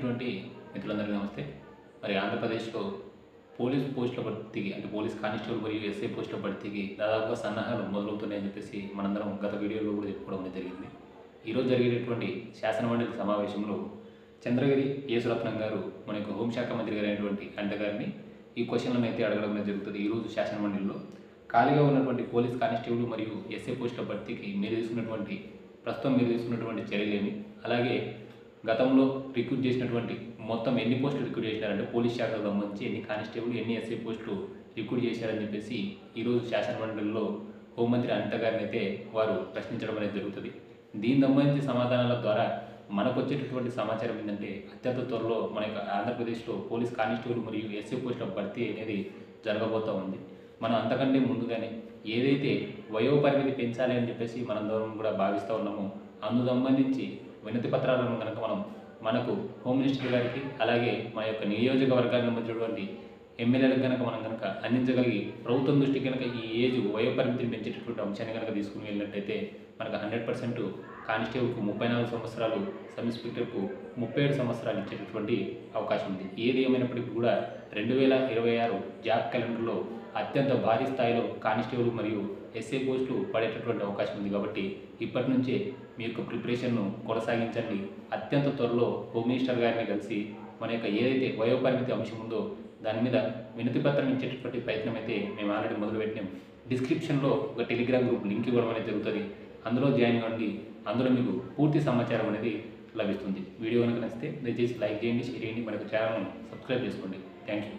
చూస్తున్నటువంటి మిత్రులందరికీ నమస్తే. మరి ఆంధ్రప్రదేశ్లో పోలీస్ పోస్టుల భర్తీకి అంటే పోలీస్ కానిస్టేబుల్ మరియు ఎస్ఐ పోస్టుల భర్తీకి దాదాపుగా సన్నాహాలు మొదలవుతున్నాయని చెప్పేసి మనందరం గత వీడియోలో కూడా చెప్పుకోవడం అనేది జరిగింది. ఈరోజు జరిగేటటువంటి శాసనమండలి సమావేశంలో చంద్రగిరి యేసురత్నం గారు మన యొక్క హోంశాఖ మంత్రి గారు అయినటువంటి అంట గారిని ఈ క్వశ్చన్లను అయితే అడగడం అనేది జరుగుతుంది. ఈరోజు శాసనమండలిలో ఖాళీగా ఉన్నటువంటి పోలీస్ కానిస్టేబుల్ మరియు ఎస్ఐ పోస్టుల భర్తీకి ప్రస్తుతం మీరు తీసుకున్నటువంటి చర్యలేమి, అలాగే గతంలో రిక్రూట్ చేసినటువంటి మొత్తం ఎన్ని పోస్టులు రిక్రూట్ చేశారంటే పోలీస్ శాఖకు సంబంధించి ఎన్ని కానిస్టేబుల్ ఎన్ని ఎస్ఐ పోస్టులు రిక్రూట్ చేశారని చెప్పేసి ఈరోజు శాసనమండలిలో హోంమంత్రి అనిత గారిని అయితే వారు ప్రశ్నించడం అనేది జరుగుతుంది. దీనికి సంబంధించి సమాధానాల ద్వారా మనకు వచ్చేటటువంటి సమాచారం ఏంటంటే అత్యంత త్వరలో మన యొక్క ఆంధ్రప్రదేశ్లో పోలీస్ కానిస్టేబుల్ మరియు ఎస్ఐ పోస్టుల భర్తీ అనేది జరగబోతూ ఉంది. మనం అంతకంటే ముందుగానే ఏదైతే వయోపరిమితి పెంచాలి అని చెప్పేసి మనందరం కూడా భావిస్తూ ఉన్నామో అందుకు సంబంధించి వినతి పత్రాలను కనుక మనకు హోమ్ మినిస్టర్ గారికి అలాగే మన యొక్క నియోజకవర్గానికి సంబంధించినటువంటి ఎమ్మెల్యేలకు కనుక అందించగలిగి ప్రభుత్వం దృష్టికి కనుక ఈ ఏజ్ వయోపరిమితిని పెంచేటటువంటి అంశాన్ని కనుక తీసుకుని వెళ్ళినట్టయితే మనకు 100% కానిస్టేబుల్కు 34 సంవత్సరాలు, సబ్ ఇన్స్పెక్టర్కు 37 సంవత్సరాలు ఇచ్చేటటువంటి అవకాశం ఉంది. ఏది ఏమైనప్పటికీ కూడా 2026 జాబ్ క్యాలెండర్లో అత్యంత భారీ స్థాయిలో కానిస్టేబుల్ మరియు ఎస్ఐ పోస్టులు పడేటటువంటి అవకాశం ఉంది. కాబట్టి ఇప్పటి నుంచే మీ యొక్క ప్రిపరేషన్ను కొనసాగించండి. అత్యంత త్వరలో హోమ్ మినిస్టర్ గారిని కలిసి మన యొక్క ఏదైతే వయోపరిమితి అంశం ఉందో దాని మీద వినతి పత్రం ఇచ్చేటటువంటి ప్రయత్నం అయితే మేము ఆల్రెడీ మొదలుపెట్టినాం. డిస్క్రిప్షన్లో ఒక టెలిగ్రామ్ గ్రూప్ లింక్ ఇవ్వడం అనేది జరుగుతుంది. అందులో జాయిన్ అవ్వండి. అందులో మీకు పూర్తి సమాచారం అనేది లభిస్తుంది. వీడియో కనుక నచ్చితే దయచేసి లైక్ చేయండి, షేర్ చేయండి, మనకు ఛానల్ను సబ్స్క్రైబ్ చేసుకోండి. Thank you.